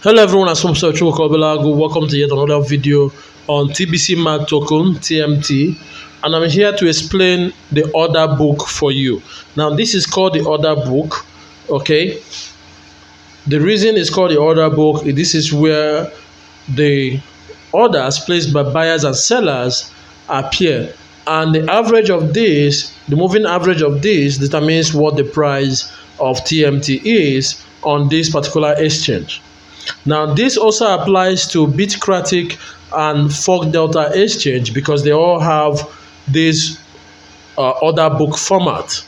Hello everyone, I'm welcome to yet another video on TBC Mart Token, TMT, and I'm here to explain the order book for you. Now this is called the order book, okay? The reason it's called the order book, this is where the orders placed by buyers and sellers appear, and the average of this, the moving average of this determines what the price of TMT is on this particular exchange. Now, this also applies to Bitcratic and Fork Delta Exchange because they all have this order book format.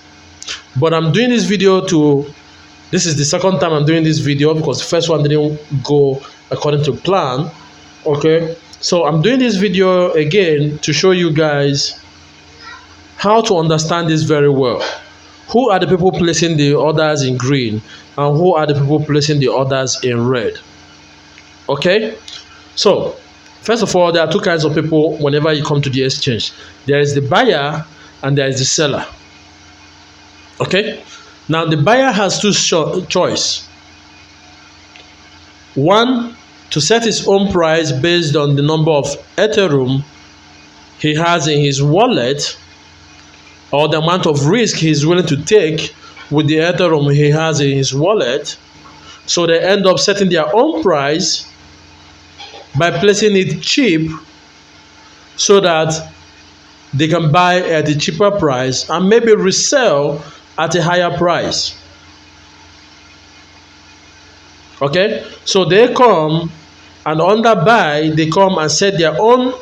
But I'm doing this video this is the second time I'm doing this video because the first one didn't go according to plan. Okay, so I'm doing this video again to show you guys how to understand this very well. Who are the people placing the orders in green and who are the people placing the orders in red? Okay, so first of all, there are two kinds of people whenever you come to the exchange. There is the buyer and there is the seller. Okay, now the buyer has two choices. One, to set his own price based on the number of Ethereum he has in his wallet or the amount of risk he's willing to take with the Ethereum he has in his wallet. So they end up setting their own price by placing it cheap so that they can buy at a cheaper price and maybe resell at a higher price. Okay, so they come and under buy, they come and set their own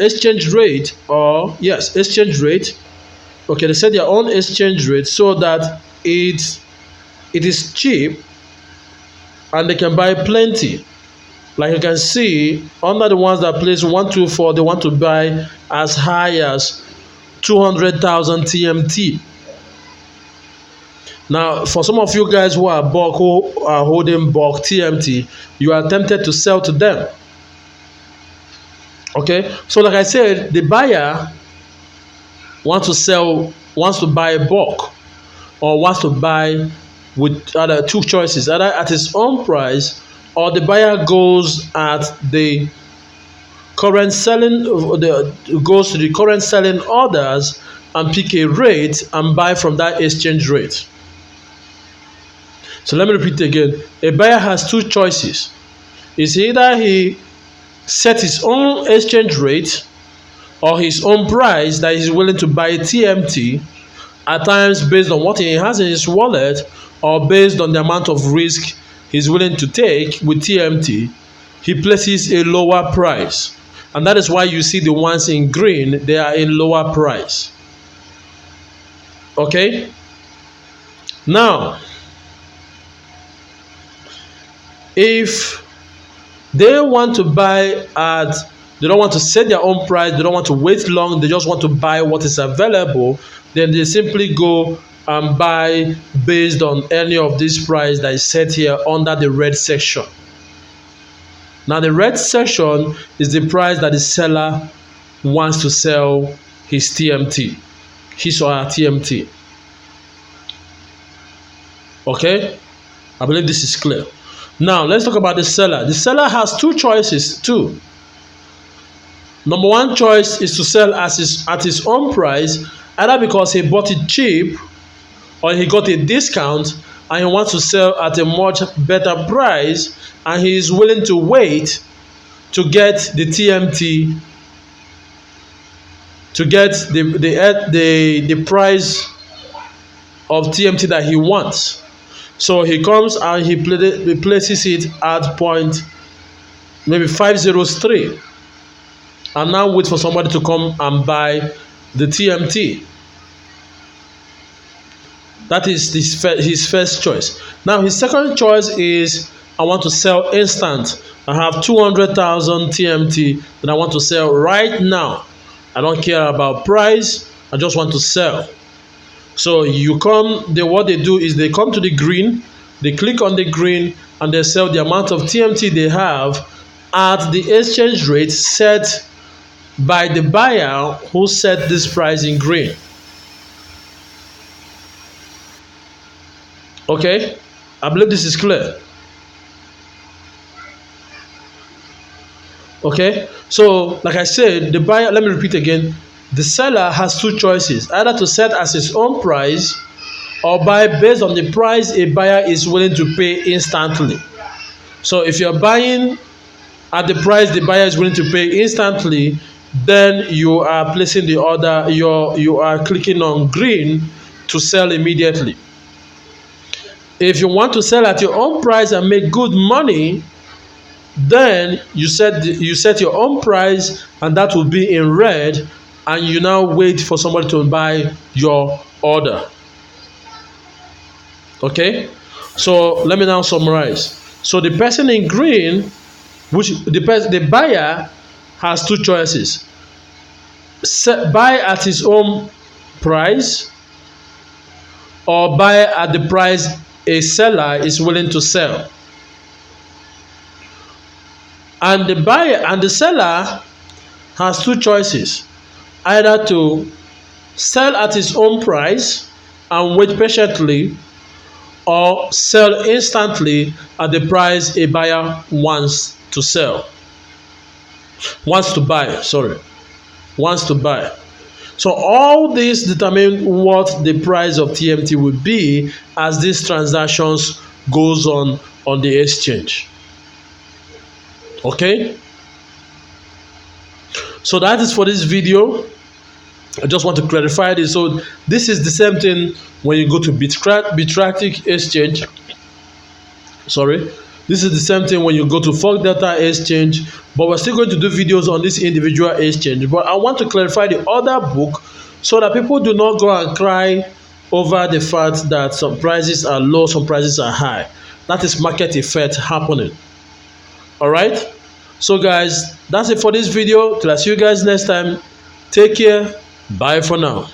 exchange rate, or yes, exchange rate. Okay, they set their own exchange rate so that it is cheap and they can buy plenty. Like you can see, under the ones that place 124, they want to buy as high as 200,000 TMT. Now, for some of you guys who are holding bulk TMT, you are tempted to sell to them. Okay, so like I said, the buyer wants to buy bulk or wants to buy with other two choices, either at his own price or the buyer goes at the current selling, goes to the current selling orders and pick a rate and buy from that exchange rate. So let me repeat again. A buyer has two choices. It's either he sets his own exchange rate or his own price that he's willing to buy TMT, at times based on what he has in his wallet or based on the amount of risk he's willing to take with TMT, he places a lower price. And that is why you see the ones in green, they are in lower price. Okay? Now, if they want to buy at, they don't want to set their own price, they don't want to wait long, they just want to buy what is available, then they simply go and buy based on any of this price that is set here under the red section. Now the red section is the price that the seller wants to sell his TMT, his or her TMT. Okay, I believe this is clear. Now let's talk about the seller. The seller has two choices too. Number one choice is to sell at his own price, either because he bought it cheap or he got a discount and he wants to sell at a much better price and he is willing to wait to get the TMT, to get the price of TMT that he wants. So he comes and he places it at point maybe 503 and now wait for somebody to come and buy the TMT. That is his first choice. Now his second choice is, I want to sell instant. I have 200,000 TMT that I want to sell right now. I don't care about price, I just want to sell. So what they do is they come to the green, they click on the green and they sell the amount of TMT they have at the exchange rate set by the buyer who set this price in green. Okay, I believe this is clear. Okay, so like I said, the buyer, let me repeat again, the seller has two choices: either to set as his own price or buy based on the price a buyer is willing to pay instantly. So if you're buying at the price the buyer is willing to pay instantly, then you are placing the order, you are clicking on green to sell immediately. If you want to sell at your own price and make good money, then you set your own price, and that will be in red, and you now wait for somebody to buy your order. Okay, so let me now summarize. So the person in green, which the buyer has two choices: buy at his own price or buy at the price a seller is willing to sell. And the buyer and the seller has two choices: either to sell at his own price and wait patiently, or sell instantly at the price a buyer wants to buy. So all this determine what the price of TMT will be as these transactions goes on the exchange. Okay, so that is for this video. I just want to clarify this. So this is the same thing when you go to Bitractic exchange. This is the same thing when you go to Fork Data exchange, but we're still going to do videos on this individual exchange. But I want to clarify the other book so that people do not go and cry over the fact that some prices are low, some prices are high. That is market effect happening. All right, so guys, that's it for this video. Till I see you guys next time, take care, bye for now.